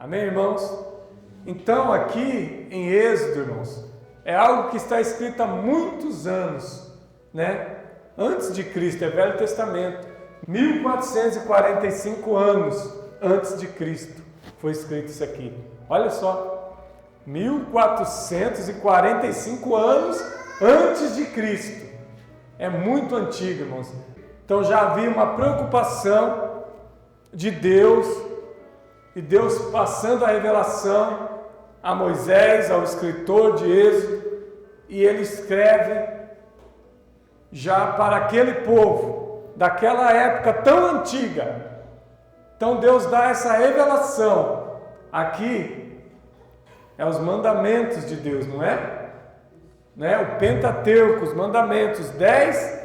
Amém, irmãos? Então, aqui em Êxodo, irmãos, é algo que está escrito há muitos anos, né? Antes de Cristo, é Velho Testamento. 1445 anos antes de Cristo foi escrito isso aqui. Olha só, 1445 anos antes de Cristo. É muito antigo, irmãos. Então já havia uma preocupação de Deus, e Deus passando a revelação a Moisés, ao escritor de Êxodo, e ele escreve já para aquele povo, daquela época tão antiga. Então Deus dá essa revelação. Aqui é os mandamentos de Deus, não é? O Pentateuco, os mandamentos, 10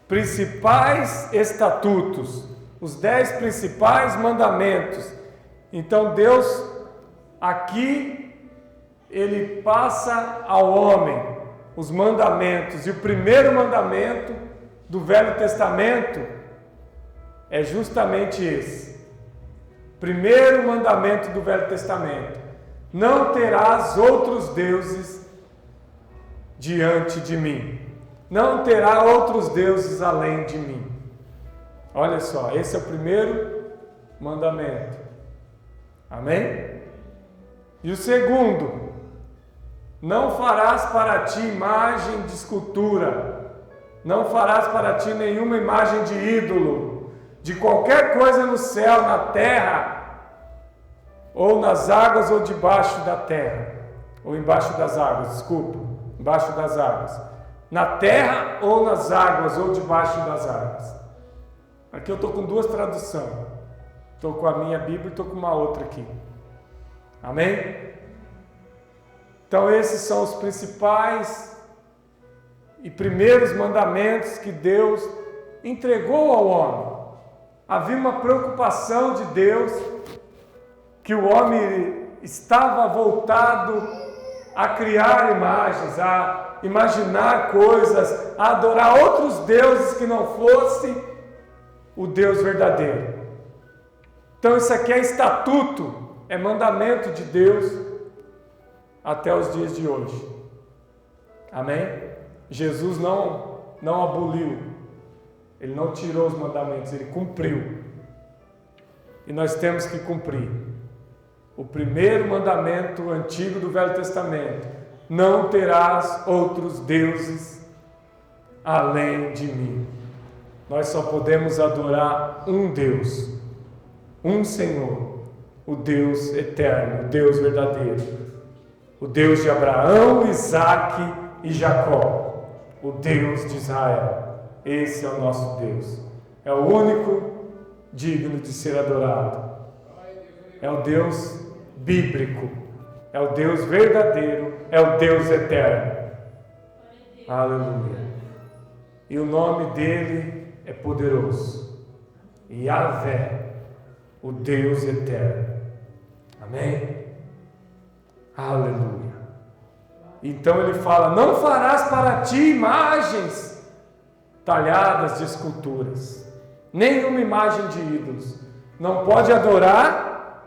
principais estatutos, os 10 principais mandamentos. Então Deus aqui, ele passa ao homem os mandamentos, e o primeiro mandamento do Velho Testamento é justamente esse. Primeiro mandamento do Velho Testamento: não terás outros deuses diante de mim. Não terá outros deuses além de mim. Olha só, esse é o primeiro mandamento. Amém? E o segundo: não farás para ti imagem de escultura. Não farás para ti nenhuma imagem de ídolo, de qualquer coisa no céu, na terra, ou nas águas, ou debaixo da terra, ou embaixo das águas, embaixo das águas, na terra ou nas águas, ou debaixo das águas. Aqui eu estou com duas traduções, estou com a minha Bíblia e estou com uma outra aqui. Amém? Então esses são os principais e primeiros mandamentos que Deus entregou ao homem. Havia uma preocupação de Deus, que o homem estava voltado a criar imagens, a imaginar coisas, a adorar outros deuses que não fossem o Deus verdadeiro. Então isso aqui é estatuto, é mandamento de Deus até os dias de hoje. Amém? Jesus não aboliu, ele não tirou os mandamentos, ele cumpriu. E nós temos que cumprir. O primeiro mandamento antigo do Velho Testamento: não terás outros deuses além de mim. Nós só podemos adorar um Deus, um Senhor, o Deus eterno, o Deus verdadeiro, o Deus de Abraão, Isaque e Jacó, o Deus de Israel. Esse é o nosso Deus, é o único digno de ser adorado, é o Deus bíblico, é o Deus verdadeiro, é o Deus eterno. Aleluia. E o nome dele é poderoso, Yahvé, o Deus eterno. Amém? Aleluia. Então ele fala: não farás para ti imagens talhadas de esculturas, nenhuma imagem de ídolos. Não pode adorar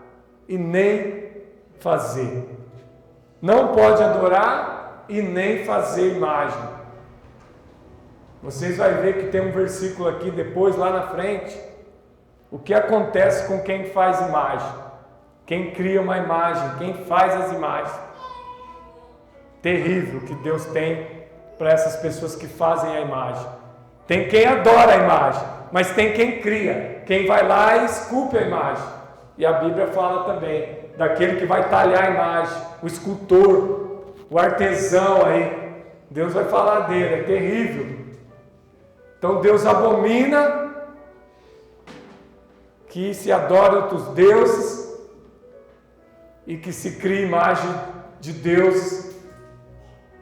e nem fazer. Não pode adorar e nem fazer imagem. Vocês vão ver que tem um versículo aqui depois, lá na frente, o que acontece com quem faz imagem, quem cria uma imagem, quem faz as imagens. Terrível que Deus tem para essas pessoas que fazem a imagem. Tem quem adora a imagem, mas tem quem cria, quem vai lá e esculpe a imagem. E a Bíblia fala também daquele que vai talhar a imagem, o escultor, o artesão aí. Deus vai falar dele, é terrível. Então Deus abomina que se adore outros deuses e que se crie imagem de Deus.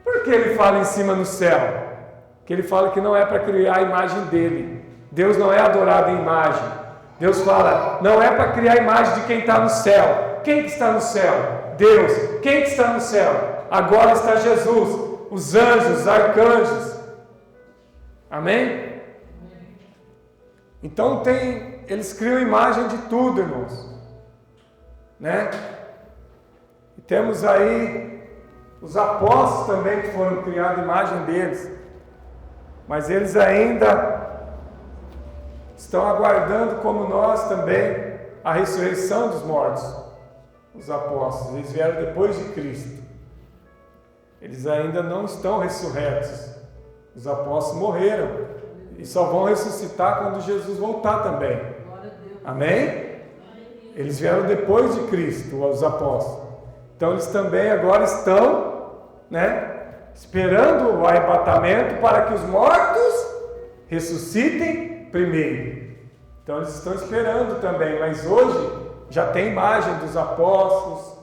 Por que ele fala em cima no céu? Que ele fala que não é para criar a imagem dele. Deus não é adorado em imagem. Deus fala, não é para criar a imagem de quem está no céu. Quem que está no céu? Deus. Quem que está no céu? Agora está Jesus, os anjos, os arcanjos. Amém? Então eles criam imagem de tudo, irmãos. né? E temos aí os apóstolos também que foram criados à imagem deles, mas eles ainda estão aguardando, como nós também, a ressurreição dos mortos. Os apóstolos, eles vieram depois de Cristo. Eles ainda não estão ressurretos. Os apóstolos morreram e só vão ressuscitar quando Jesus voltar também. Amém? Eles vieram depois de Cristo, os apóstolos. Então eles também agora estão, né, esperando o arrebatamento para que os mortos ressuscitem primeiro. Então eles estão esperando também, mas hoje já tem imagem dos apóstolos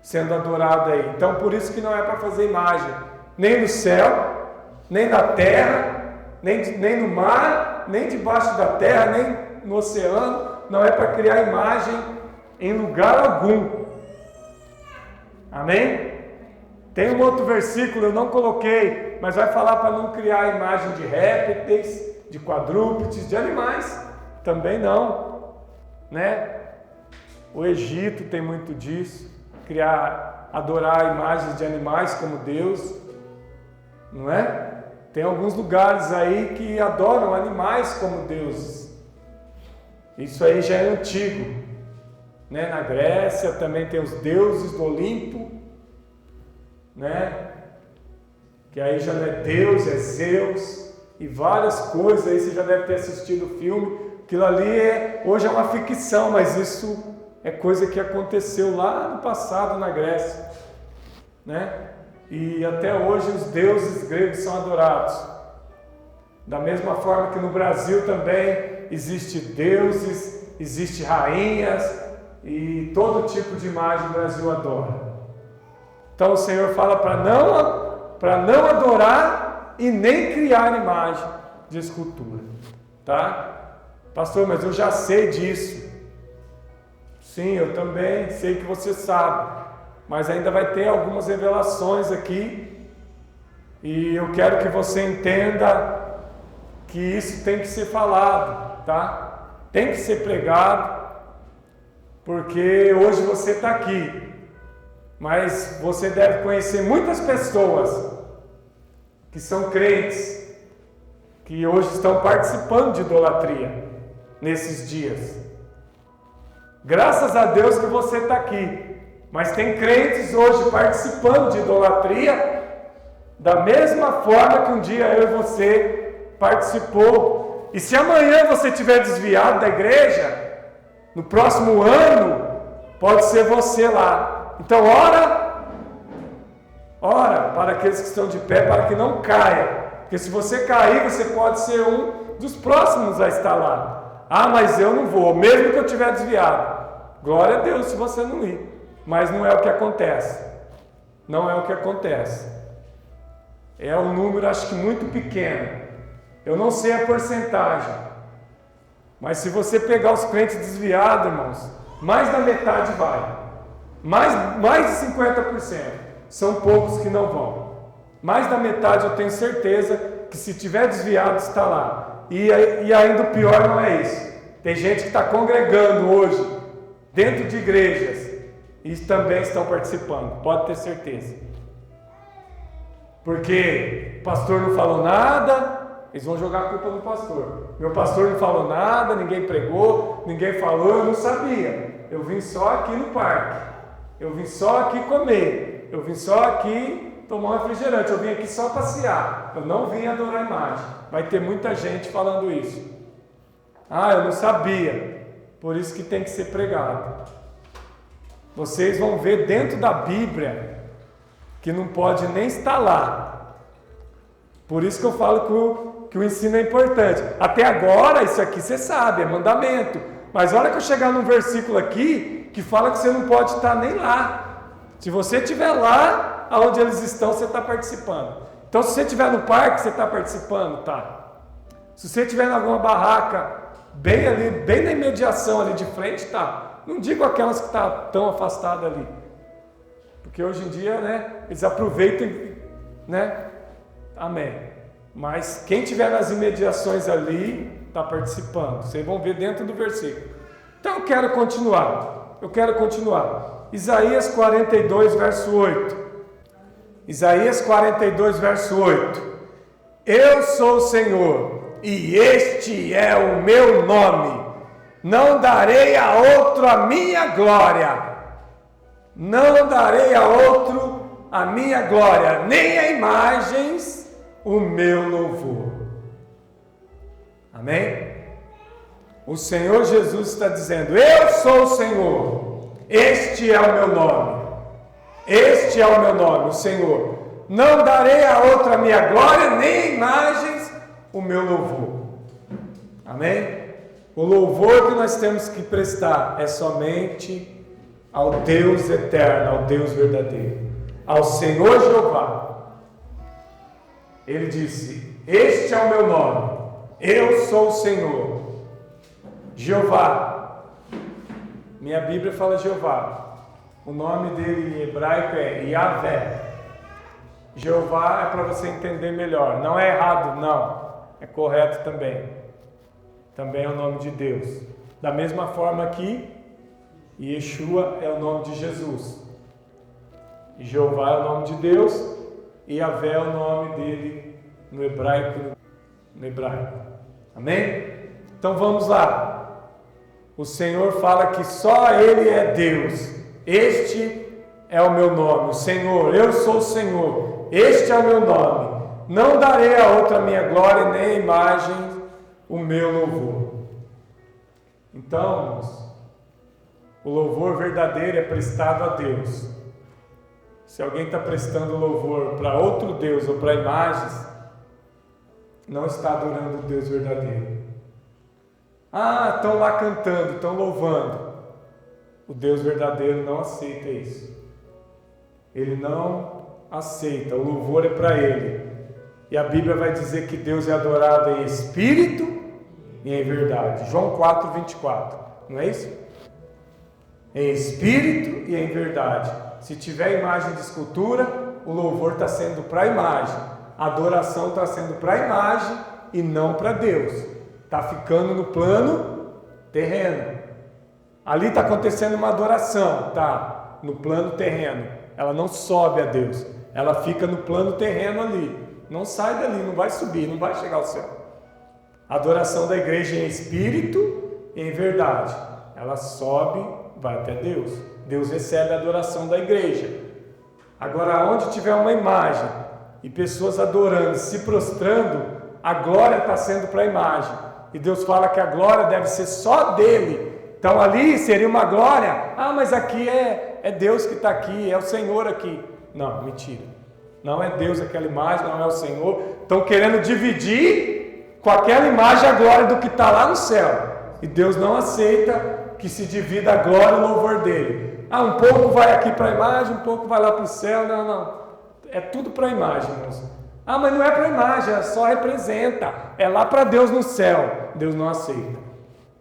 sendo adorada aí. Então por isso que não é para fazer imagem, nem no céu, nem na terra, nem no mar, nem debaixo da terra, nem no oceano. Não é para criar imagem em lugar algum. Amém? Tem um outro versículo, eu não coloquei, mas vai falar para não criar imagem de répteis, de quadrúpedes, de animais. Também não, né? O Egito tem muito disso, adorar imagens de animais como Deus, não é? Tem alguns lugares aí que adoram animais como deuses. Isso aí já é antigo, né? Na Grécia também tem os deuses do Olimpo, né? Que aí já não é Deus, é Zeus e várias coisas. Aí você já deve ter assistido o filme. Aquilo ali hoje é uma ficção, mas isso é coisa que aconteceu lá no passado na Grécia, né? E até hoje os deuses gregos são adorados. Da mesma forma que no Brasil também existe deuses, existe rainhas e todo tipo de imagem o Brasil adora. Então o Senhor fala para não adorar e nem criar imagem de escultura, tá? Pastor, mas eu já sei disso. Sim, eu também sei que você sabe, mas ainda vai ter algumas revelações aqui e eu quero que você entenda que isso tem que ser falado, tá? Tem que ser pregado, porque hoje você está aqui, mas você deve conhecer muitas pessoas que são crentes, que hoje estão participando de idolatria nesses dias. Graças a Deus que você está aqui, mas tem crentes hoje participando de idolatria da mesma forma que um dia eu e você participou. E se amanhã você estiver desviado da igreja, no próximo ano pode ser você lá. Então ora para aqueles que estão de pé, para que não caia, porque se você cair, você pode ser um dos próximos a estar lá. Ah, mas eu não vou, mesmo que eu estiver desviado. Glória a Deus se você não ir. Mas não é o que acontece. Não é o que acontece. É um número, acho que muito pequeno. Eu não sei a porcentagem. Mas se você pegar os crentes desviados, irmãos, mais da metade vai. Mais de 50%. São poucos que não vão. Mais da metade eu tenho certeza que se tiver desviado está lá. E ainda o pior não é isso. Tem gente que está congregando hoje dentro de igrejas e também estão participando, pode ter certeza. Porque o pastor não falou nada, eles vão jogar a culpa no pastor. Meu pastor não falou nada, ninguém pregou, ninguém falou, eu não sabia. Eu vim só aqui no parque, eu vim só aqui comer, eu vim só aqui tomar um refrigerante, eu vim aqui só passear, eu não vim adorar a imagem. Vai ter muita gente falando isso. Ah, eu não sabia. Por isso que tem que ser pregado. Vocês vão ver dentro da Bíblia que não pode nem estar lá. Por isso que eu falo que o ensino é importante. Até agora, isso aqui você sabe, é mandamento. Mas olha que eu chegar num versículo aqui que fala que você não pode estar nem lá. Se você estiver lá, onde eles estão, você está participando. Então, se você estiver no parque, você está participando, tá? Se você estiver em alguma barraca, bem ali, bem na imediação ali de frente, tá? Não digo aquelas que estão tão afastadas ali. Porque hoje em dia, né, eles aproveitam, né? Amém. Mas quem estiver nas imediações ali, está participando. Vocês vão ver dentro do versículo. Então eu quero continuar. Eu quero continuar. Isaías 42, verso 8. Isaías 42, verso 8. Eu sou o Senhor, e este é o meu nome. Não darei a outro a minha glória. Não darei a outro a minha glória, nem a imagens o meu louvor. Amém? O Senhor Jesus está dizendo: eu sou o Senhor, este é o meu nome. Este é o meu nome, o Senhor. Não darei a outra a minha glória, nem imagens o meu louvor. Amém? O louvor que nós temos que prestar é somente ao Deus eterno, ao Deus verdadeiro, ao Senhor Jeová. Ele disse: este é o meu nome, eu sou o Senhor, Jeová. Minha Bíblia fala Jeová. O nome dele em hebraico é Yahvé. Jeová é para você entender melhor. Não é errado, não. É correto também. Também é o nome de Deus. Da mesma forma que Yeshua é o nome de Jesus. Jeová é o nome de Deus. E Yahvé é o nome dele no hebraico. Amém? Então vamos lá. O Senhor fala que só Ele é Deus. Este é o meu nome, o Senhor, eu sou o Senhor, este é o meu nome. Não darei a outra a minha glória, nem a imagem o meu louvor. Então, irmãos, o louvor verdadeiro é prestado a Deus. Se alguém está prestando louvor para outro Deus ou para imagens, não está adorando o Deus verdadeiro. Ah, estão lá cantando, estão louvando. O Deus verdadeiro não aceita isso. Ele não aceita. O louvor é para Ele. E a Bíblia vai dizer que Deus é adorado em espírito e em verdade. João 4, 24. Não é isso? Em espírito e em verdade. Se tiver imagem de escultura, o louvor está sendo para a imagem. A adoração está sendo para a imagem e não para Deus. Está ficando no plano terreno. Ali está acontecendo uma adoração, tá? No plano terreno. Ela não sobe a Deus. Ela fica no plano terreno ali. Não sai dali, não vai subir, não vai chegar ao céu. A adoração da igreja é em espírito e em verdade. Ela sobe, vai até Deus. Deus recebe a adoração da igreja. Agora, onde tiver uma imagem e pessoas adorando, se prostrando, a glória está sendo para a imagem. E Deus fala que a glória deve ser só dele. Então ali seria uma glória. Ah, mas aqui é Deus que está aqui, é o Senhor aqui. Não, mentira. Não é Deus aquela imagem, não é o Senhor. Estão querendo dividir com aquela imagem a glória do que está lá no céu. E Deus não aceita que se divida a glória e o louvor dele. Ah, um pouco vai aqui para a imagem, um pouco vai lá para o céu. Não, não. É tudo para a imagem, irmãos. Ah, mas não é para a imagem, só representa. É lá para Deus no céu. Deus não aceita.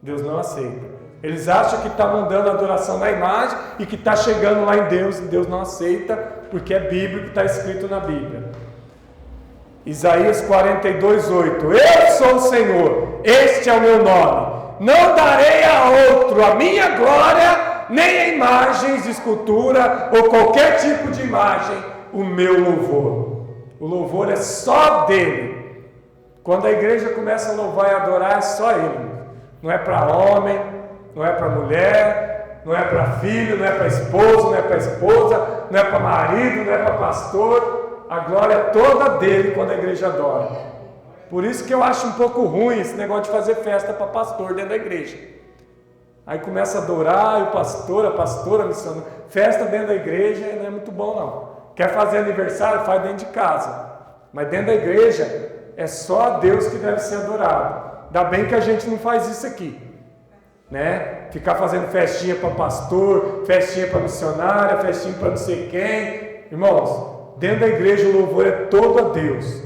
Deus não aceita. Eles acham que está mandando a adoração na imagem e que está chegando lá em Deus, e Deus não aceita, porque é bíblico, está escrito na Bíblia. Isaías 42, 8. Eu sou o Senhor, este é o meu nome. Não darei a outro a minha glória, nem a imagens de escultura ou qualquer tipo de imagem, o meu louvor. O louvor é só dele. Quando a igreja começa a louvar e adorar, é só ele. Não é para homem, não é para mulher, não é para filho, não é para esposo, não é para esposa, não é para marido, não é para pastor. A glória é toda dele quando a igreja adora. Por isso que eu acho um pouco ruim esse negócio de fazer festa para pastor dentro da igreja. Aí começa a adorar, e o pastor, a pastora, missionária. Festa dentro da igreja não é muito bom não. Quer fazer aniversário? Faz dentro de casa. Mas dentro da igreja é só a Deus que deve ser adorado. Ainda bem que a gente não faz isso aqui. Né? Ficar fazendo festinha para pastor, festinha para missionária, festinha para não sei quem. Irmãos, dentro da igreja o louvor é todo a Deus.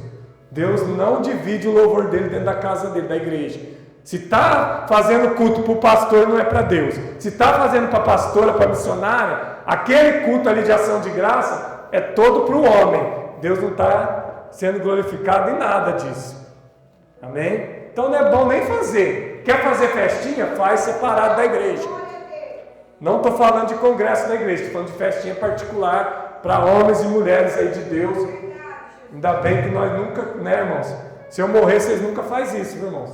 Deus não divide o louvor dele dentro da casa dele, da igreja. Se está fazendo culto para o pastor, não é para Deus. Se está fazendo para a pastora, para a missionária, aquele culto ali de ação de graça é todo para o homem. Deus não está sendo glorificado em nada disso. Amém? Então não é bom nem fazer. Quer fazer festinha? Faz separado da igreja. Não estou falando de congresso da igreja, estou falando de festinha particular para homens e mulheres aí de Deus. Ainda bem que nós nunca, né, irmãos? Se eu morrer, vocês nunca fazem isso, viu, irmãos?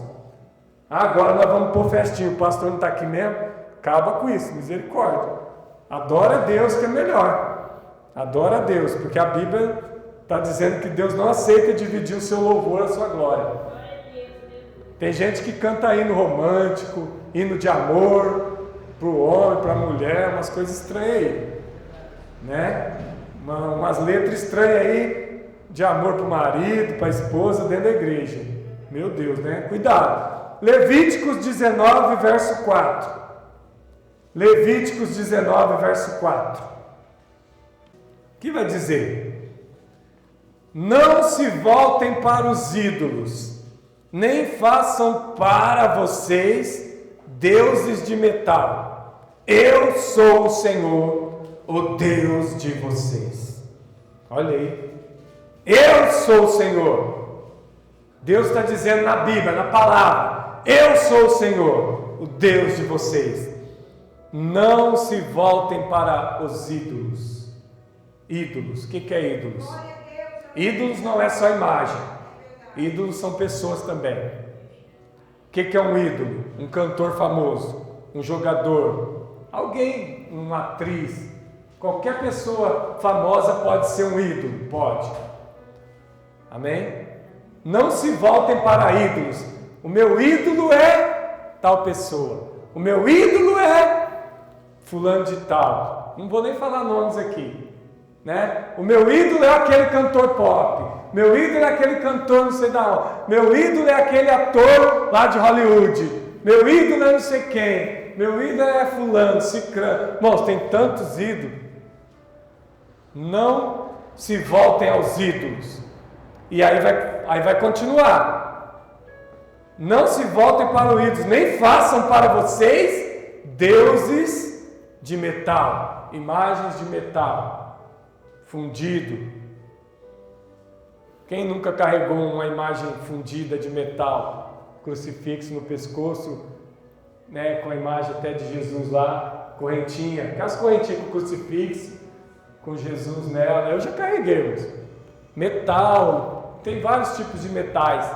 Agora nós vamos pôr festinha, o pastor não está aqui mesmo? Acaba com isso, misericórdia. Adora a Deus que é melhor. Adora a Deus, porque a Bíblia está dizendo que Deus não aceita dividir o seu louvor, a sua glória. Tem gente que canta hino romântico, hino de amor, para o homem, para a mulher, umas coisas estranhas aí, né? Umas letras estranhas aí, de amor para o marido, para a esposa, dentro da igreja. Meu Deus, né? Cuidado. Levíticos 19, verso 4. Levíticos 19, verso 4. O que vai dizer? Não se voltem para os ídolos, nem façam para vocês deuses de metal. Eu sou o Senhor, o Deus de vocês. Olha aí. Eu sou o Senhor. Deus está dizendo na Bíblia, na palavra: eu sou o Senhor, o Deus de vocês. Não se voltem para os ídolos. Ídolos, o que é ídolos? Ídolos não é só imagem. Ídolos são pessoas também. O que é um ídolo? Um cantor famoso, um jogador, alguém, uma atriz. Qualquer pessoa famosa pode ser um ídolo, pode. Amém? Não se voltem para ídolos. O meu ídolo é tal pessoa. O meu ídolo é fulano de tal. Não vou nem falar nomes aqui, né? O meu ídolo é aquele cantor pop. Meu ídolo é aquele cantor não sei da onde. Meu ídolo é aquele ator lá de Hollywood. Meu ídolo é não sei quem. Meu ídolo é fulano, cicrano. Irmãos, tem tantos ídolos. Não se voltem aos ídolos. E aí vai continuar. Não se voltem para os ídolos, nem façam para vocês deuses de metal, imagens de metal, fundido. Quem nunca carregou uma imagem fundida de metal, crucifixo no pescoço, né, com a imagem até de Jesus lá, correntinha, aquelas correntinhas com crucifixo, com Jesus nela, eu já carreguei. Metal, tem vários tipos de metais,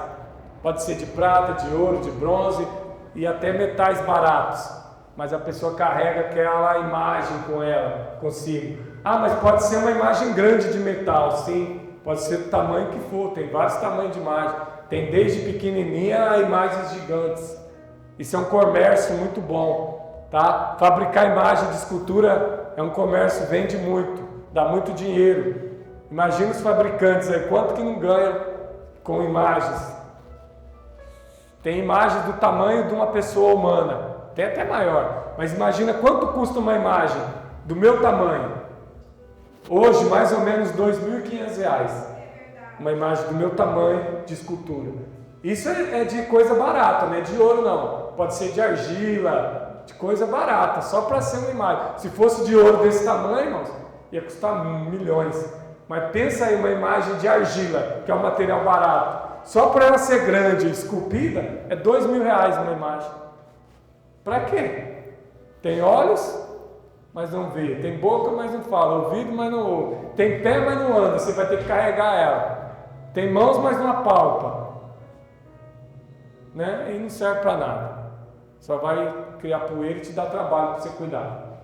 pode ser de prata, de ouro, de bronze e até metais baratos, mas a pessoa carrega aquela imagem com ela, consigo. Ah, mas pode ser uma imagem grande de metal, sim. Pode ser do tamanho que for, tem vários tamanhos de imagem. Tem desde pequenininha a imagens gigantes. Isso é um comércio muito bom, tá? Fabricar imagem de escultura é um comércio, vende muito, dá muito dinheiro. Imagina os fabricantes aí, quanto que não ganham com imagens. Tem imagens do tamanho de uma pessoa humana, tem até maior. Mas imagina quanto custa uma imagem do meu tamanho. Hoje, mais ou menos R$2.500, uma imagem do meu tamanho de escultura. Isso é de coisa barata, não é de ouro não. Pode ser de argila, de coisa barata, só para ser uma imagem. Se fosse de ouro desse tamanho, irmãos, ia custar milhões. Mas pensa aí uma imagem de argila, que é um material barato. Só para ela ser grande e esculpida, é R$2.000 uma imagem. Para quê? Tem olhos, mas não vê. Tem boca, mas não fala. Ouvido, mas não ouve. Tem pé, mas não anda. Você vai ter que carregar ela. Tem mãos, mas não apalpa. Né? E não serve para nada. Só vai criar poeira e te dar trabalho para você cuidar.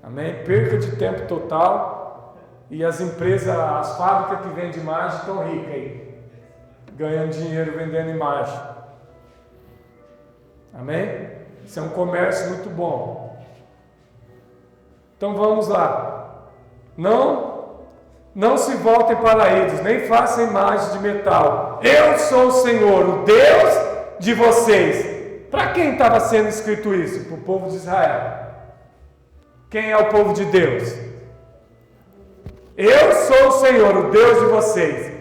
Amém? Perca de tempo total. E as empresas, as fábricas que vendem imagem estão ricas aí. Ganhando dinheiro vendendo imagem. Amém? Isso é um comércio muito bom. Então vamos lá. Não se voltem para ídolos, nem façam imagens de metal. Eu sou o Senhor, o Deus de vocês. Para quem estava sendo escrito isso? Para o povo de Israel. Quem é o povo de Deus? Eu sou o Senhor, o Deus de vocês.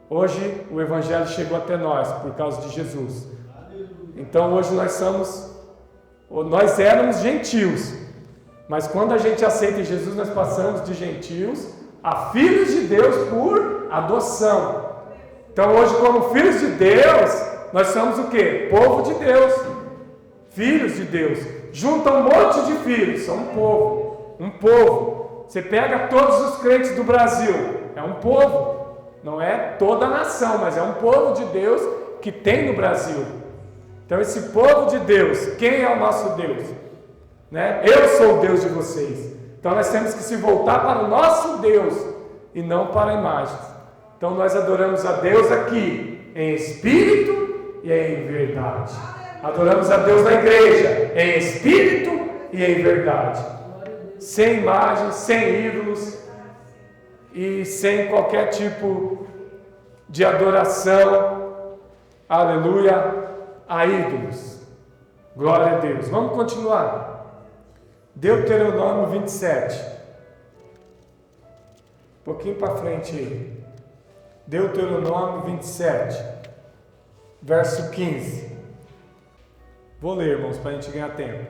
Hoje o Evangelho chegou até nós por causa de Jesus. Então hoje nós éramos gentios. Mas quando a gente aceita Jesus, nós passamos de gentios a filhos de Deus por adoção. Então hoje, como filhos de Deus, nós somos o quê? Povo de Deus, filhos de Deus. junta um monte de filhos, são um povo. Você pega todos os crentes do Brasil, é um povo, não é toda a nação, mas é um povo de Deus que tem no Brasil. Então esse povo de Deus, quem é o nosso Deus? Né? Eu sou o Deus de vocês. Então nós temos que se voltar para o nosso Deus e não para imagens. Então nós adoramos a Deus aqui em espírito e em verdade. Adoramos a Deus na igreja em espírito e em verdade. Sem imagens, sem ídolos e sem qualquer tipo de adoração, aleluia, a ídolos. Glória a Deus. Vamos continuar. Deuteronômio 27. Um pouquinho para frente aí. Deuteronômio 27, verso 15. Vou ler, irmãos, para a gente ganhar tempo.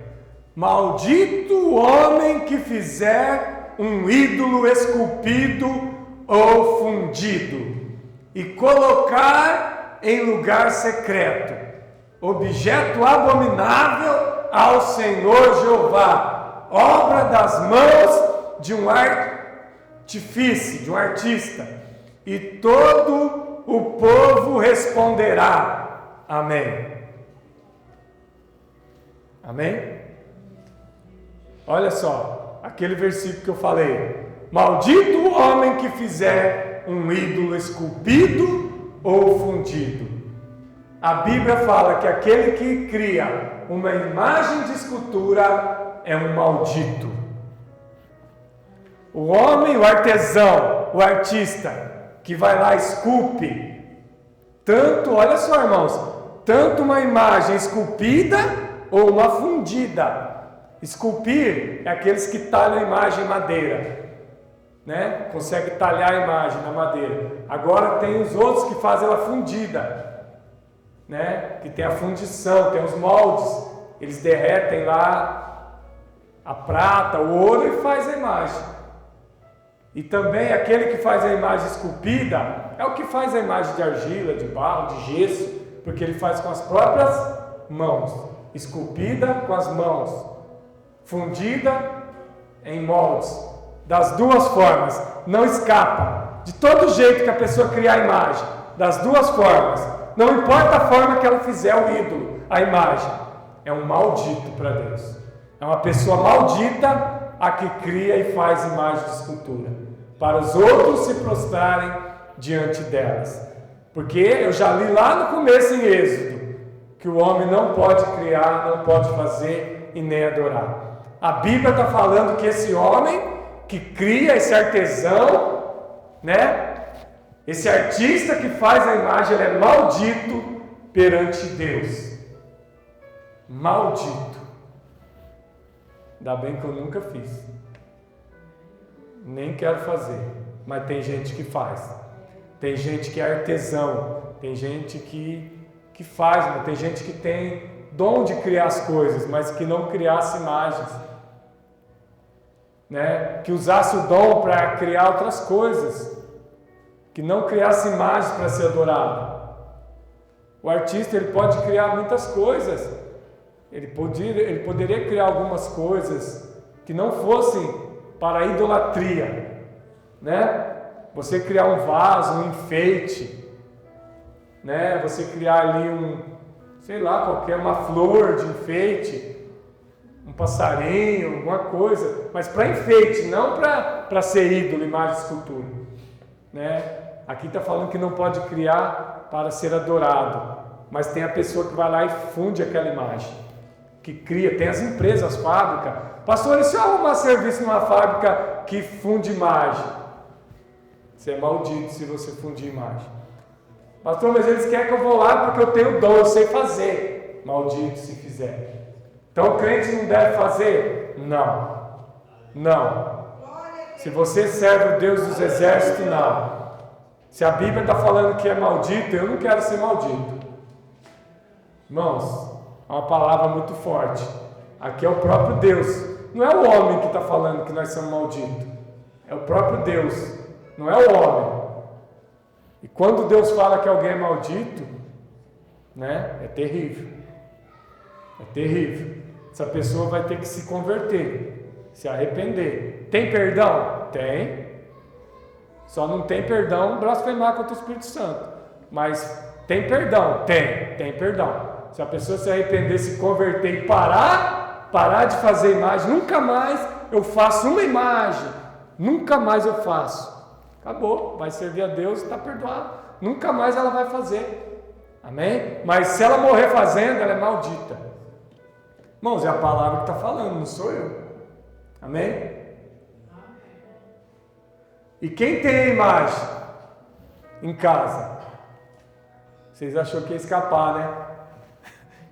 Maldito o homem que fizer um ídolo esculpido ou fundido e colocar em lugar secreto objeto abominável ao Senhor Jeová, obra das mãos de um artífice, de um artista, e todo o povo responderá: amém. Amém? Olha só, aquele versículo que eu falei: maldito o homem que fizer um ídolo esculpido ou fundido. A Bíblia fala que aquele que cria uma imagem de escultura é um maldito. O homem, o artesão, o artista que vai lá e esculpe tanto, olha só, irmãos, tanto uma imagem esculpida ou uma fundida. Esculpir é aqueles que talham a imagem em madeira, né? Consegue talhar a imagem na madeira. Agora tem os outros que fazem ela fundida, né? Que tem a fundição, tem os moldes. Eles derretem lá a prata, o ouro e faz a imagem. E também aquele que faz a imagem esculpida é o que faz a imagem de argila, de barro, de gesso, porque ele faz com as próprias mãos. Esculpida com as mãos, fundida em moldes. Das duas formas, não escapa. De todo jeito que a pessoa criar a imagem, das duas formas, não importa a forma que ela fizer o ídolo, a imagem, é um maldito para Deus. É uma pessoa maldita a que cria e faz imagem de escultura, para os outros se prostrarem diante delas. Porque eu já li lá no começo em Êxodo, que o homem não pode criar, não pode fazer e nem adorar. A Bíblia está falando que esse homem que cria, esse artesão, né? Esse artista que faz a imagem, ele é maldito perante Deus. Maldito. Ainda bem que eu nunca fiz. Nem quero fazer. Mas tem gente que faz. Tem gente que é artesão. Tem gente que faz, mas tem gente que tem dom de criar as coisas, mas que não criasse imagens, né? Que usasse o dom para criar outras coisas, que não criasse imagens para ser adorado. O artista, ele pode criar muitas coisas, ele poderia criar algumas coisas que não fossem para a idolatria, né? Você criar um vaso, um enfeite, né? Você criar ali uma flor de enfeite, um passarinho, alguma coisa, mas para enfeite, não para ser ídolo, imagem, escultura, né? Aqui está falando que não pode criar para ser adorado, mas tem a pessoa que vai lá e funde aquela imagem, que cria, tem as empresas, as fábricas. Pastor, e se eu arrumar serviço numa fábrica que funde imagem? Você é maldito se você fundir imagem. Pastor, mas eles querem que eu vou lá porque eu tenho dom, eu sei fazer. Maldito se fizer. Então o crente não deve fazer? Não. Não. Se você serve o Deus dos exércitos, não. Se a Bíblia está falando que é maldito, eu não quero ser maldito. Irmãos, é uma palavra muito forte. Aqui é o próprio Deus. Não é o homem que está falando que nós somos malditos. É o próprio Deus. Não é o homem. E quando Deus fala que alguém é maldito, né, é terrível. É terrível. Essa pessoa vai ter que se converter, se arrepender. Tem perdão? Tem. Só não tem perdão blasfemar contra o Espírito Santo. Mas tem perdão? Tem perdão. Se a pessoa se arrepender, se converter e parar de fazer imagem, nunca mais eu faço uma imagem, nunca mais eu faço. Acabou, vai servir a Deus e está perdoado. Nunca mais ela vai fazer. Amém? Mas se ela morrer fazendo, ela é maldita. Irmãos, é a palavra que está falando, não sou eu. Amém? E quem tem a imagem em casa? Vocês achou que ia escapar, né?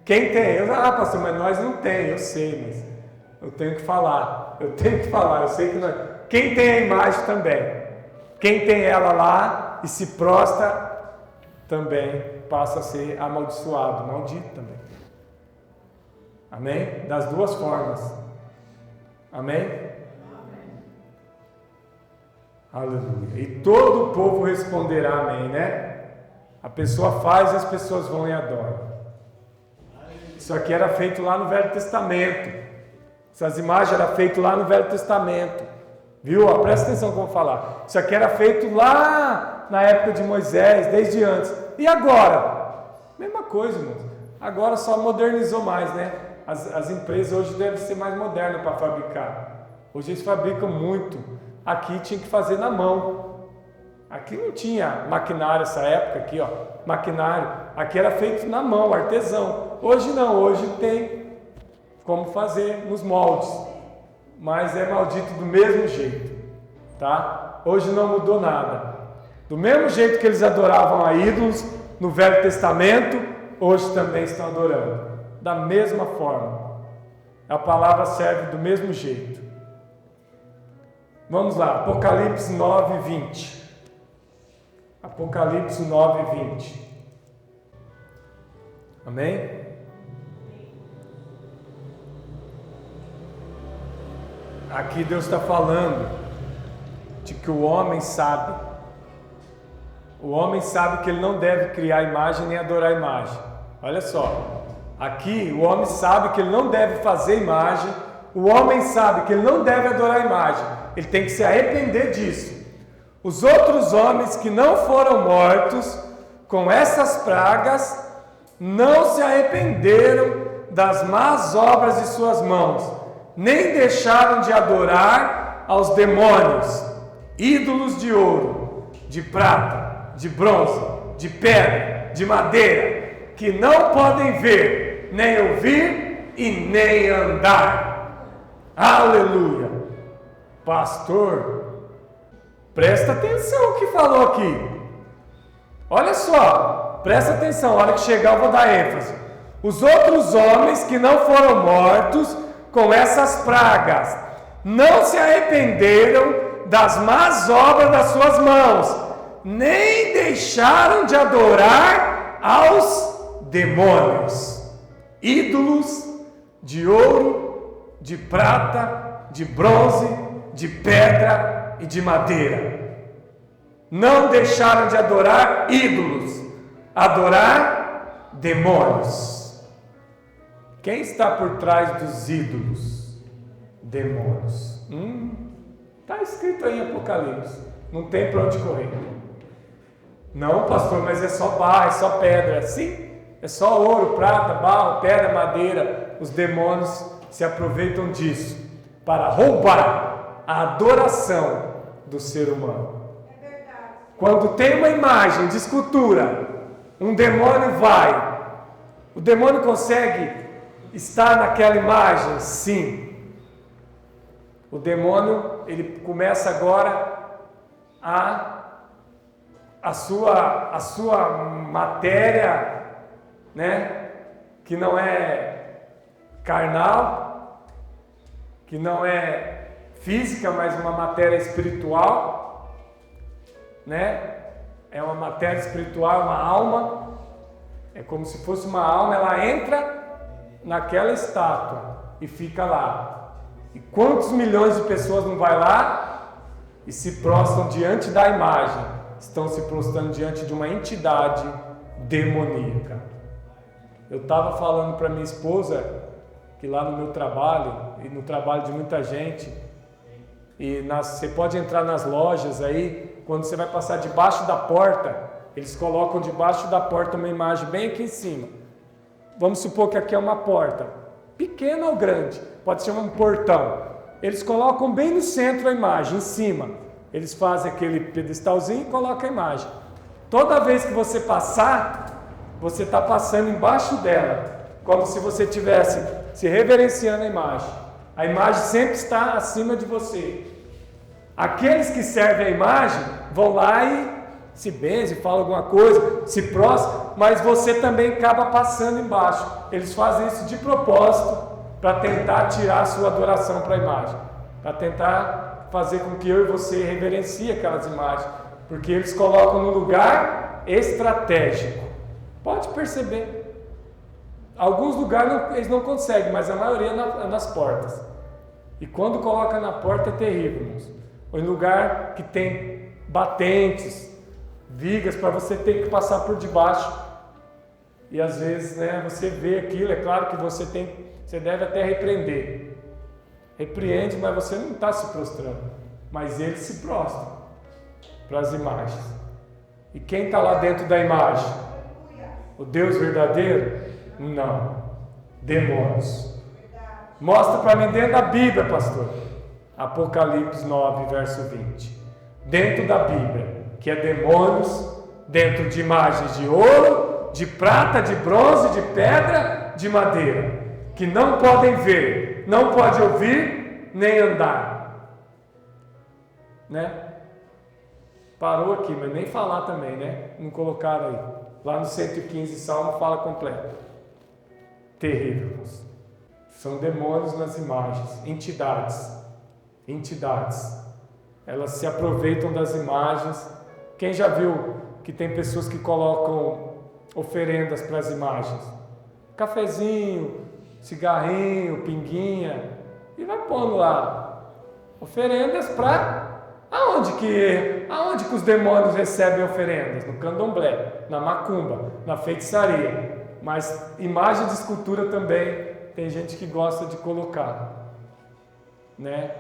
Quem tem? Pastor, mas nós não tem, eu sei, mas eu tenho que falar. Eu sei que nós... Quem tem a imagem também. Quem tem ela lá e se prostra também passa a ser amaldiçoado, maldito também. Amém? Das duas formas. Amém? Aleluia. E todo o povo responderá amém, né? A pessoa faz e as pessoas vão e adoram. Isso aqui era feito lá no Velho Testamento. Essas imagens eram feitas lá no Velho Testamento. Viu? Presta atenção como eu vou falar. Isso aqui era feito lá na época de Moisés, desde antes. E agora? Mesma coisa, irmãos. Agora só modernizou mais, né? As empresas hoje devem ser mais modernas para fabricar. Hoje eles fabricam muito. Aqui tinha que fazer na mão. Aqui não tinha maquinário essa época aqui, ó. Maquinário. Aqui era feito na mão, artesão. Hoje não, hoje tem como fazer nos moldes. Mas é maldito do mesmo jeito, tá? Hoje não mudou nada. Do mesmo jeito que eles adoravam a ídolos no Velho Testamento, hoje também estão adorando. Da mesma forma. A palavra serve do mesmo jeito. Vamos lá, Apocalipse 9, 20. Apocalipse 9, 20. Amém? Aqui Deus está falando de que o homem sabe. O homem sabe que ele não deve criar imagem nem adorar imagem. Olha só. Aqui o homem sabe que ele não deve fazer imagem. O homem sabe que ele não deve adorar imagem. Ele tem que se arrepender disso. Os outros homens que não foram mortos com essas pragas não se arrependeram das más obras de suas mãos, nem deixaram de adorar aos demônios, ídolos de ouro, de prata, de bronze, de pedra, de madeira, que não podem ver, nem ouvir e nem andar. Aleluia! Pastor, presta atenção o que falou aqui. Olha só, presta atenção, a hora que chegar eu vou dar ênfase. Os outros homens que não foram mortos com essas pragas não se arrependeram das más obras das suas mãos, nem deixaram de adorar aos demônios, ídolos de ouro, de prata, de bronze, de pedra e de madeira. Não deixaram de adorar ídolos, adorar demônios. Quem está por trás dos ídolos? Demônios. Está escrito aí em Apocalipse. Não tem para onde correr. Não, pastor, mas é só barro, é só pedra. Sim, é só ouro, prata, barro, pedra, madeira. Os demônios se aproveitam disso para roubar a adoração do ser humano. É verdade. Quando tem uma imagem de escultura, um demônio vai. O demônio consegue estar naquela imagem? Sim. O demônio, ele começa agora a sua matéria, né, que não é carnal, que não é física, mas uma matéria espiritual, né? É uma matéria espiritual, uma alma. É como se fosse uma alma, ela entra naquela estátua e fica lá. E quantos milhões de pessoas não vai lá e se prostram diante da imagem? Estão se prostrando diante de uma entidade demoníaca. Eu estava falando para minha esposa que lá no meu trabalho e no trabalho de muita gente, você pode entrar nas lojas aí, quando você vai passar debaixo da porta, eles colocam debaixo da porta uma imagem bem aqui em cima. Vamos supor que aqui é uma porta, pequena ou grande, pode ser um portão. Eles colocam bem no centro a imagem, em cima. Eles fazem aquele pedestalzinho e colocam a imagem. Toda vez que você passar, você está passando embaixo dela, como se você estivesse se reverenciando a imagem. A imagem sempre está acima de você. Aqueles que servem a imagem vão lá e se benzem, falam alguma coisa, se prostram, mas você também acaba passando embaixo. Eles fazem isso de propósito para tentar tirar a sua adoração para a imagem, para tentar fazer com que eu e você reverencie aquelas imagens, porque eles colocam no lugar estratégico. Pode perceber. Alguns lugares eles não conseguem, mas a maioria nas portas. E quando coloca na porta é terrível, irmãos. Ou em lugar que tem batentes, vigas para você ter que passar por debaixo. E às vezes, você vê aquilo, é claro que você deve até repreender. Repreende, mas você não está se prostrando. Mas eles se prostram para as imagens. E quem está lá dentro da imagem? O Deus verdadeiro? Não. Demônios. Mostra para mim dentro da Bíblia, pastor. Apocalipse 9, verso 20. Dentro da Bíblia, que é demônios, dentro de imagens de ouro, de prata, de bronze, de pedra, de madeira, que não podem ver, não podem ouvir, nem andar. Parou aqui, mas nem falar também, Não colocaram aí. Lá no 115 Salmo fala completo. Terrível. São demônios nas imagens, entidades. Elas se aproveitam das imagens. Quem já viu que tem pessoas que colocam oferendas para as imagens? Cafezinho, cigarrinho, pinguinha, e vai pondo lá oferendas para... Aonde que os demônios recebem oferendas? No candomblé, na macumba, na feitiçaria. Mas imagem de escultura também tem gente que gosta de colocar,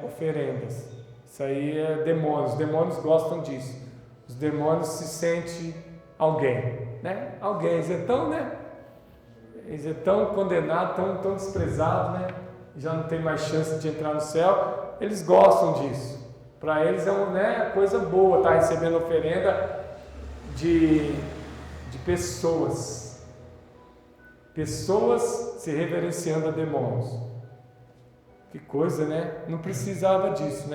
oferendas. Isso aí é demônios. Os demônios gostam disso. Os demônios se sentem alguém, Alguém. Eles é tão condenado, tão desprezado, Já não tem mais chance de entrar no céu. Eles gostam disso. Para eles é uma coisa boa estar recebendo oferenda de pessoas. Pessoas se reverenciando a demônios. Que coisa, Não precisava disso,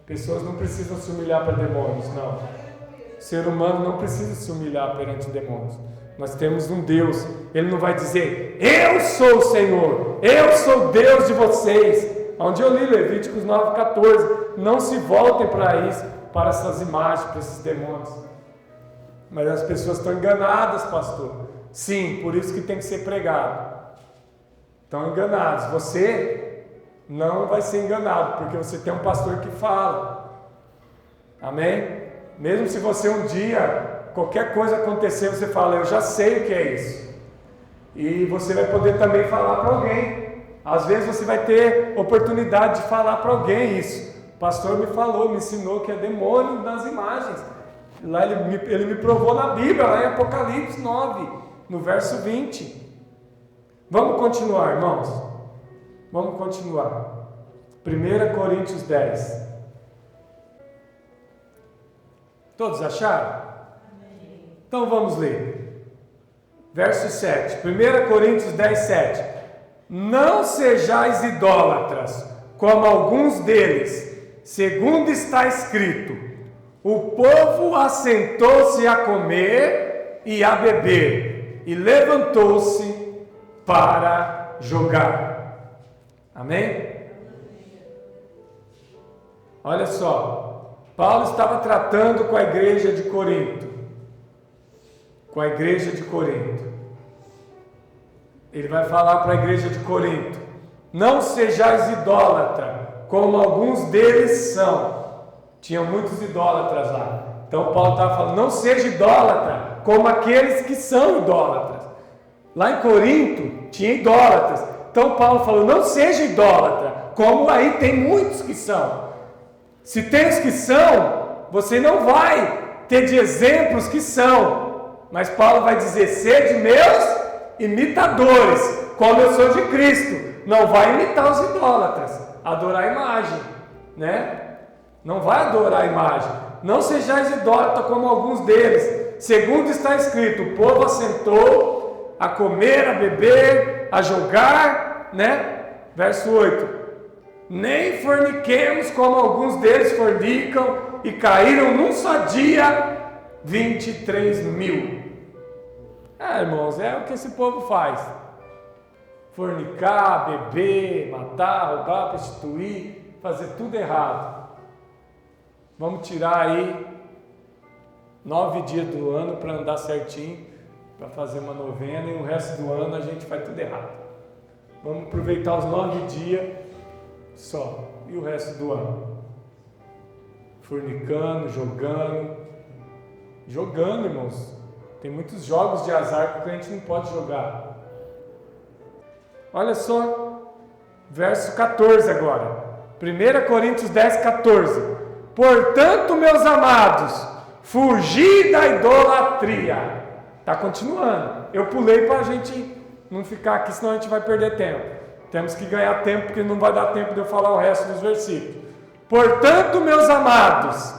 Pessoas não precisam se humilhar para demônios, não. O ser humano não precisa se humilhar perante demônios. Nós temos um Deus. Ele não vai dizer: eu sou o Senhor, eu sou Deus de vocês. Onde eu li Levíticos 9,14. Não se voltem para isso, para essas imagens, para esses demônios. Mas as pessoas estão enganadas, pastor. Sim, por isso que tem que ser pregado. Estão enganados. Você não vai ser enganado, porque você tem um pastor que fala. Amém? Mesmo se você um dia, qualquer coisa acontecer, você fala: eu já sei o que é isso. E você vai poder também falar para alguém. Às vezes você vai ter oportunidade de falar para alguém isso. O pastor me falou, me ensinou que é demônio nas imagens. Lá ele me provou na Bíblia, lá em Apocalipse 9, no verso 20. Vamos continuar, irmãos. Vamos continuar. 1 Coríntios 10. Todos acharam? Então vamos ler. Verso 7. 1 Coríntios 10, 7. Não sejais idólatras, como alguns deles, segundo está escrito: o povo assentou-se a comer e a beber, e levantou-se para jogar. Amém? Olha só, Paulo estava tratando com a igreja de Corinto. Ele vai falar para a igreja de Corinto: não sejais idólatra, como alguns deles são. Tinham muitos idólatras lá. Então Paulo estava falando: não seja idólatra, como aqueles que são idólatras. Lá em Corinto tinha idólatras. Então Paulo falou, não seja idólatra, como aí tem muitos que são. Se tem os que são, você não vai ter de exemplos que são. Mas Paulo vai dizer, sede meus imitadores, como eu sou de Cristo. Não vai imitar os idólatras, adorar a imagem, né? Não vai adorar a imagem. Não sejais idólatra como alguns deles. Segundo está escrito, o povo assentou a comer, a beber, a jogar, né? Verso 8. Nem forniquemos como alguns deles fornicam e caíram num só dia 23.000. Irmãos, é o que esse povo faz. Fornicar, beber, matar, roubar, prostituir, fazer tudo errado. Vamos tirar aí 9 dias do ano para andar certinho, para fazer uma novena, e o resto do ano a gente faz tudo errado. Vamos aproveitar os 9 dias só, e o resto do ano? Fornicando, jogando, irmãos. Tem muitos jogos de azar que a gente não pode jogar. Olha só, verso 14 agora. 1 Coríntios 10, 14. Portanto, meus amados, fugi da idolatria. Está continuando. Eu pulei para a gente não ficar aqui, senão a gente vai perder tempo. Temos que ganhar tempo, porque não vai dar tempo de eu falar o resto dos versículos. Portanto, meus amados,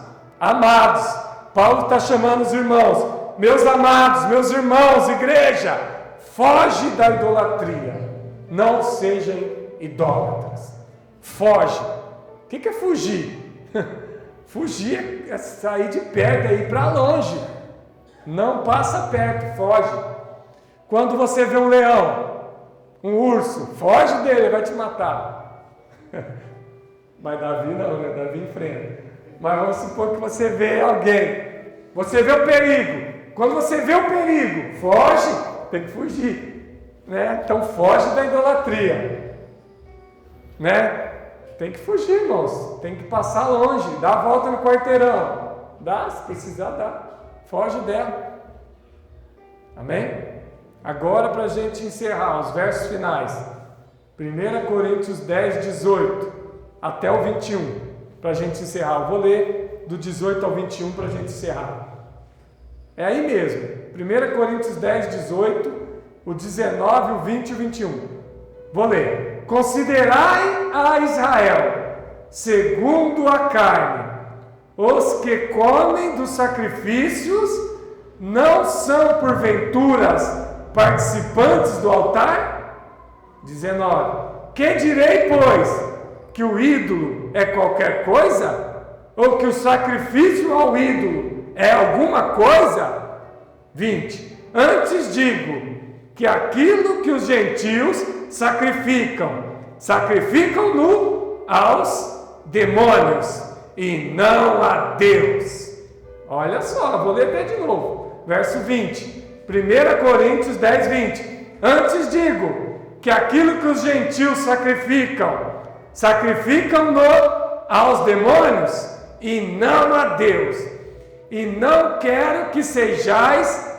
Paulo está chamando os irmãos, meus amados, meus irmãos, igreja, foge da idolatria, não sejam idólatras, foge. O que é fugir? Fugir é sair de perto, é ir para longe, não passa perto, foge. Quando você vê um leão, um urso, foge dele, vai te matar. Mas Davi não, né? Davi enfrenta. Mas vamos supor que você vê alguém, você vê o perigo. Quando você vê o perigo, foge, tem que fugir, né? Então foge da idolatria, né? Tem que fugir, irmãos, tem que passar longe, dá a volta no quarteirão, dá, se precisar dá, foge dela, amém? Agora para a gente encerrar os versos finais, 1 Coríntios 10, 18 até o 21, para a gente encerrar. Eu vou ler do 18 ao 21 para a gente encerrar. É aí mesmo, 1 Coríntios 10, 18, o 19, o 20 e o 21. Vou ler. Considerai a Israel, segundo a carne, os que comem dos sacrifícios, não são porventuras participantes do altar? 19. Que direi, pois? Que o ídolo é qualquer coisa? Ou que o sacrifício ao ídolo é alguma coisa? 20. Antes digo que aquilo que os gentios sacrificam-no aos demônios e não a Deus. Olha só, vou ler até de novo. Verso 20. 1 Coríntios 10, 20. Antes digo que aquilo que os gentios sacrificam-no aos demônios e não a Deus. E não quero que sejais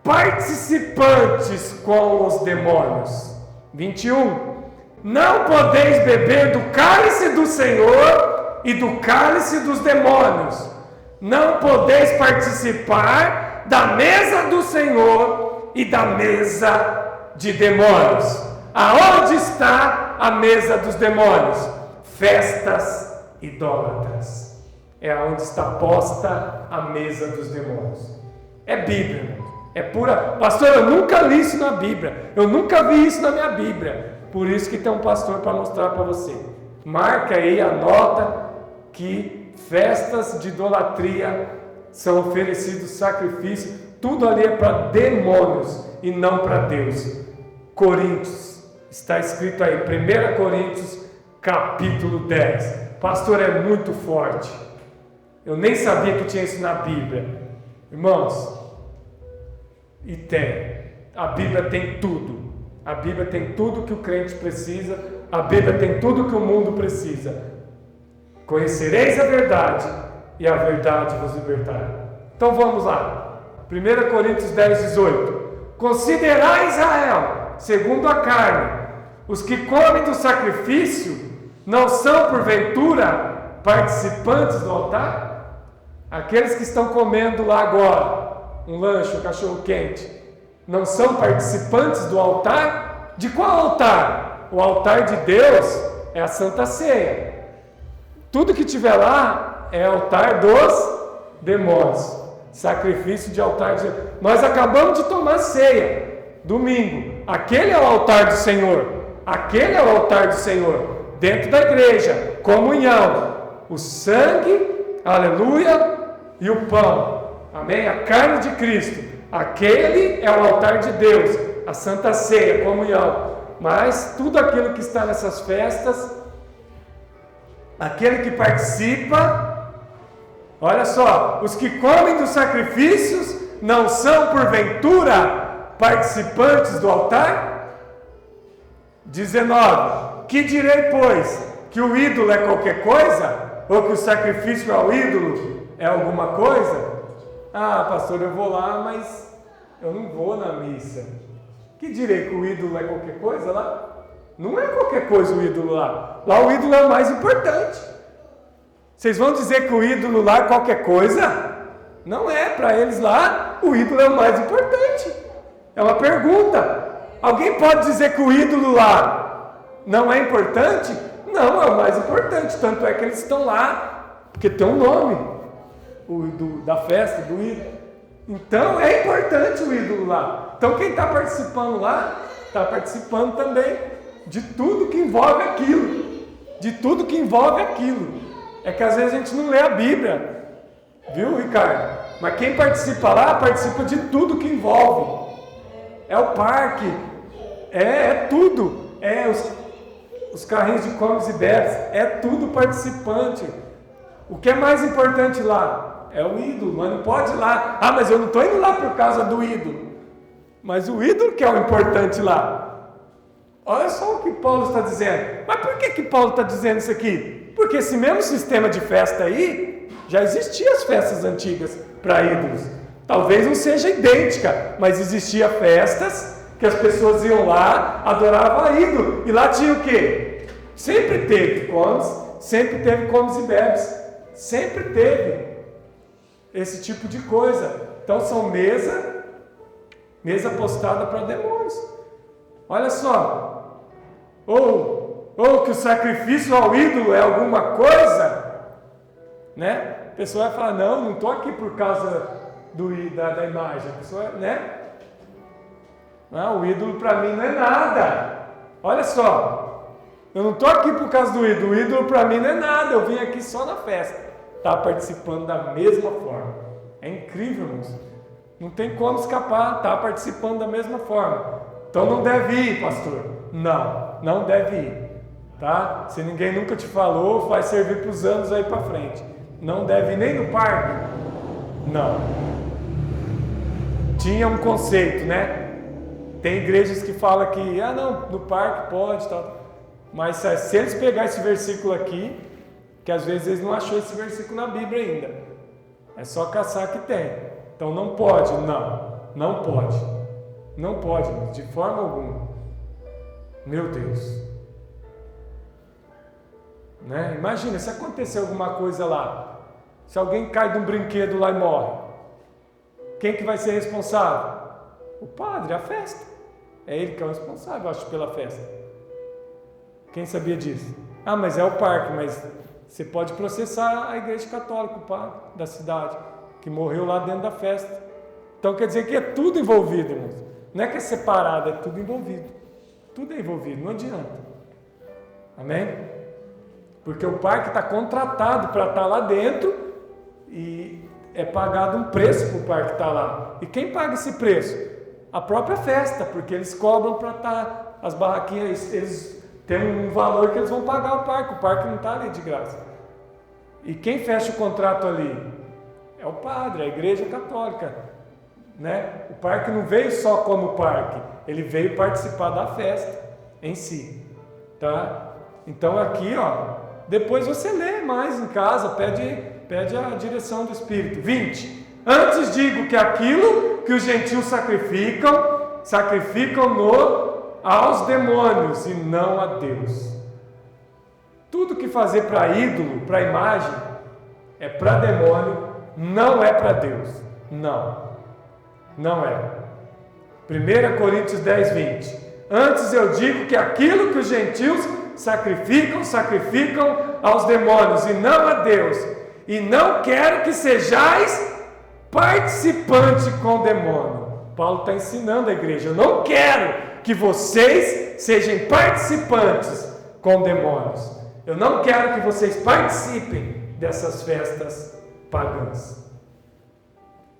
participantes com os demônios. 21. Não podeis beber do cálice do Senhor e do cálice dos demônios. Não podeis participar da mesa do Senhor e da mesa de demônios. Aonde está a mesa dos demônios? Festas idólatras. É aonde está posta a mesa dos demônios. É Bíblia, é pura. Pastor, eu nunca li isso na Bíblia, eu nunca vi isso na minha Bíblia. Por isso que tem um pastor para mostrar para você. Marca aí, anota que festas de idolatria são oferecidos sacrifícios, tudo ali é para demônios e não para Deus. Coríntios, está escrito aí, 1 Coríntios capítulo 10. Pastor, é muito forte, eu nem sabia que tinha isso na Bíblia. Irmãos, e tem, a Bíblia tem tudo, a Bíblia tem tudo que o crente precisa, a Bíblia tem tudo que o mundo precisa. Conhecereis a verdade e a verdade vos libertará. Então vamos lá, 1 Coríntios 10, 18. Considerai Israel, segundo a carne, Os que comem do sacrifício não são, porventura, participantes do altar? Aqueles que estão comendo lá agora, um lanche, um cachorro quente, não são participantes do altar? De qual altar? O altar de Deus é a Santa Ceia. Tudo que tiver lá é altar dos demônios. Sacrifício de altar de Deus. Nós acabamos de tomar ceia, domingo. Aquele é o altar do Senhor. Aquele é o altar do Senhor. Dentro da igreja, comunhão. O sangue, aleluia, e o pão. Amém? A carne de Cristo. Aquele é o altar de Deus. A Santa Ceia, comunhão. Mas tudo aquilo que está nessas festas, aquele que participa, olha só, os que comem dos sacrifícios não são porventura participantes do altar? 19. Que direi, pois, que o ídolo é qualquer coisa? Ou que o sacrifício ao ídolo é alguma coisa? Ah, pastor, eu vou lá, mas eu não vou na missa. Que direi que o ídolo é qualquer coisa lá? Não é qualquer coisa o ídolo lá. Lá o ídolo é o mais importante. Vocês vão dizer que o ídolo lá é qualquer coisa? Não é, para eles lá o ídolo é o mais importante. É uma pergunta. Alguém pode dizer que o ídolo lá não é importante? Não, é o mais importante. Tanto é que eles estão lá, porque tem um nome da festa, do ídolo. Então é importante o ídolo lá. Então quem está participando lá, está participando também de tudo que envolve aquilo. De tudo que envolve aquilo. É que às vezes a gente não lê a Bíblia, viu, Ricardo? Mas quem participa lá, participa de tudo que envolve. É o parque, é tudo. É os carrinhos de comes e bebes, é tudo participante. O que é mais importante lá? É o ídolo, mas não pode ir lá. Ah, mas eu não estou indo lá por causa do ídolo. Mas o ídolo que é o importante lá. Olha só o que Paulo está dizendo. Mas por que Paulo está dizendo isso aqui? Porque esse mesmo sistema de festa aí, já existia as festas antigas para ídolos. Talvez não seja idêntica, mas existia festas que as pessoas iam lá, adoravam a ídolo. E lá tinha o quê? Sempre teve comes e bebes. Sempre teve esse tipo de coisa. Então são mesa postada para demônios. Olha só. Ou que o sacrifício ao ídolo é alguma coisa, né? A pessoa vai falar, não estou aqui por causa da imagem. A pessoa, né? Não, o ídolo para mim não é nada. Olha só, eu não estou aqui por causa do ídolo. O ídolo para mim não é nada. Eu vim aqui só na festa. Está participando da mesma forma. É incrível, irmãos. Não tem como escapar. Está participando da mesma forma. Então não deve ir, pastor. Não deve ir. Tá? Se ninguém nunca te falou, vai servir para os anos aí para frente. Não deve ir nem no parque. Não. Tinha um conceito, né? Tem igrejas que falam que, não, no parque pode, tal. Mas se eles pegarem esse versículo aqui, que às vezes eles não achou esse versículo na Bíblia ainda. É só caçar que tem. Então não pode, não pode. Não pode, de forma alguma. Meu Deus. Né? Imagina, se acontecer alguma coisa lá, se alguém cai de um brinquedo lá e morre, quem que vai ser responsável? O padre, a festa. É ele que é o responsável, acho, pela festa. Quem sabia disso? Mas é o parque, mas você pode processar a igreja católica, o padre da cidade, que morreu lá dentro da festa. Então quer dizer que é tudo envolvido, irmãos. Não é que é separado, é tudo envolvido. Tudo é envolvido, não adianta. Amém? Porque o parque está contratado para estar lá dentro e é pagado um preço para o parque estar lá. E quem paga esse preço? A própria festa, porque eles cobram para estar, as barraquinhas, eles têm um valor que eles vão pagar o parque não está ali de graça. E quem fecha o contrato ali? É o padre, a igreja católica, né? O parque não veio só como parque, ele veio participar da festa em si, tá? Então aqui, depois você lê mais em casa, pede a direção do Espírito. 20. Antes digo que aquilo que os gentios sacrificam no aos demônios e não a Deus. Tudo que fazer para ídolo, para imagem, é para demônio, não é para Deus. Não é. 1 Coríntios 10, 20. Antes eu digo que aquilo que os gentios sacrificam aos demônios e não a Deus. E não quero que sejais participante com o demônio. Paulo está ensinando a igreja: eu não quero que vocês sejam participantes com demônios. Eu não quero que vocês participem dessas festas pagãs.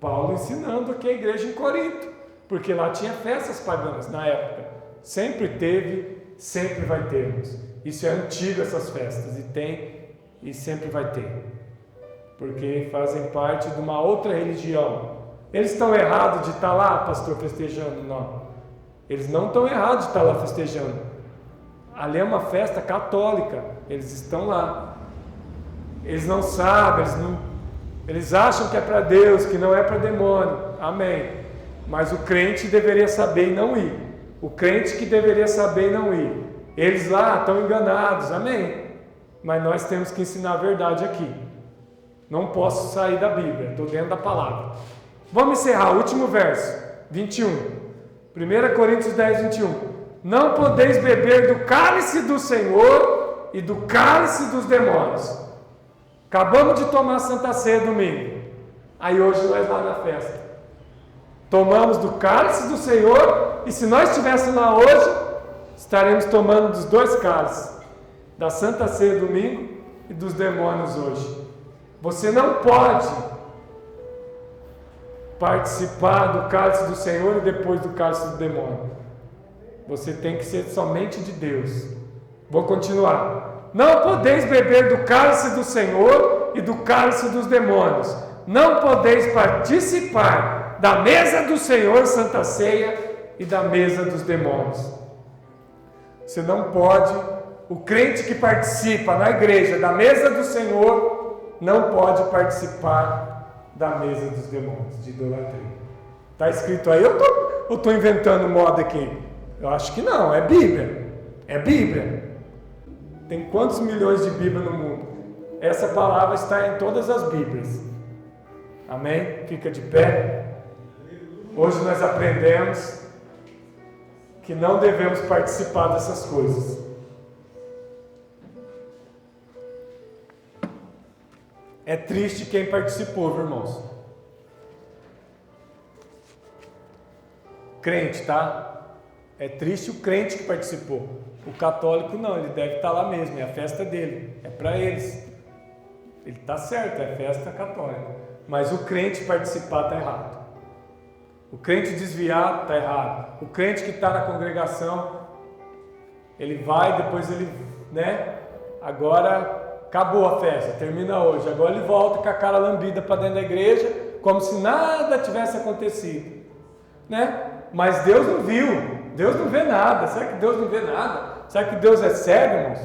Paulo ensinando aqui a igreja em Corinto, porque lá tinha festas pagãs na época. Sempre teve, sempre vai ter. Isso é antigo, essas festas, e tem e sempre vai ter, porque fazem parte de uma outra religião. Eles estão errados de estar lá, pastor, festejando? Não, eles não estão errados de estar lá festejando. Ali é uma festa católica, eles estão lá. Eles não sabem, eles acham que é para Deus, que não é para demônio. Amém. Mas o crente deveria saber e não ir. O crente que deveria saber e não ir. Eles lá estão enganados. Amém. Mas nós temos que ensinar a verdade aqui. Não posso sair da Bíblia, estou dentro da palavra. Vamos encerrar, último verso, 21. 1 Coríntios 10, 21. Não podeis beber do cálice do Senhor e do cálice dos demônios. Acabamos de tomar a Santa Ceia domingo. Aí hoje nós lá na festa tomamos do cálice do Senhor, e se nós estivéssemos lá hoje, estaremos tomando dos dois cálices, da Santa Ceia domingo e dos demônios hoje. Você não pode participar do cálice do Senhor e depois do cálice do demônio. Você tem que ser somente de Deus. Vou continuar. Não podeis beber do cálice do Senhor e do cálice dos demônios. Não podeis participar da mesa do Senhor, Santa Ceia, e da mesa dos demônios. Você não pode, o crente que participa na igreja da mesa do Senhor, não pode participar da mesa dos demônios, de idolatria. Está escrito aí? Eu estou inventando moda aqui? Eu acho que não, é Bíblia. É Bíblia. Tem quantos milhões de Bíblia no mundo? Essa palavra está em todas as Bíblias. Amém? Fica de pé. Hoje nós aprendemos que não devemos participar dessas coisas. É triste quem participou, viu, irmãos? Crente, tá? É triste o crente que participou. O católico não, ele deve estar lá mesmo, é a festa dele, é para eles. Ele está certo, é festa católica. Mas o crente participar está errado. O crente desviar está errado. O crente que está na congregação, ele vai, depois ele, agora acabou a festa, termina hoje. Agora ele volta com a cara lambida para dentro da igreja, como se nada tivesse acontecido, Mas Deus não viu. Deus não vê nada. Será que Deus não vê nada? Será que Deus é cego, irmãos?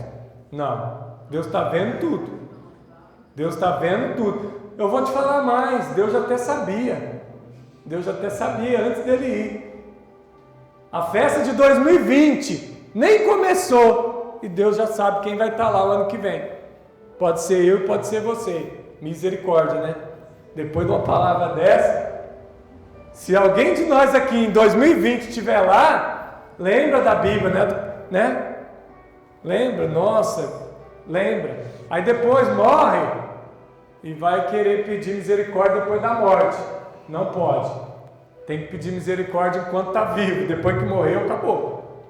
Não. Deus está vendo tudo. Deus está vendo tudo. Eu vou te falar mais. Deus até sabia. Deus até sabia antes dele ir. A festa de 2020 nem começou. E Deus já sabe quem vai estar lá o ano que vem. Pode ser eu e pode ser você. Misericórdia, né? Depois de uma palavra dessa, se alguém de nós aqui em 2020 estiver lá, lembra da Bíblia, né? Lembra, nossa, lembra. Aí depois morre e vai querer pedir misericórdia depois da morte. Não pode. Tem que pedir misericórdia enquanto está vivo. Depois que morreu, acabou.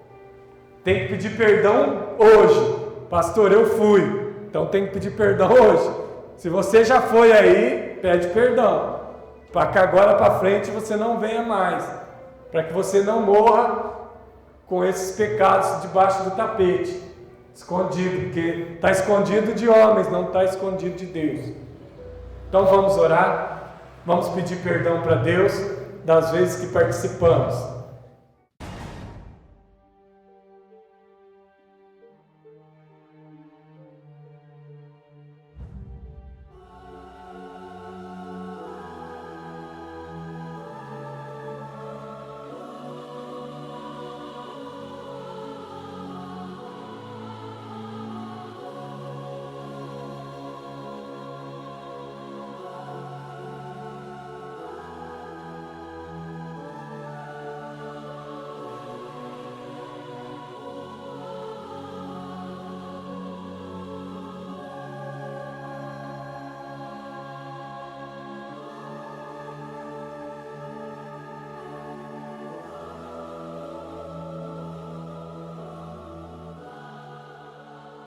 Tem que pedir perdão hoje. Pastor, eu fui. Então tem que pedir perdão hoje. Se você já foi aí, pede perdão. Para que agora para frente você não venha mais. Para que você não morra com esses pecados debaixo do tapete. Escondido. Porque está escondido de homens, não está escondido de Deus. Então vamos orar. Vamos pedir perdão para Deus das vezes que participamos.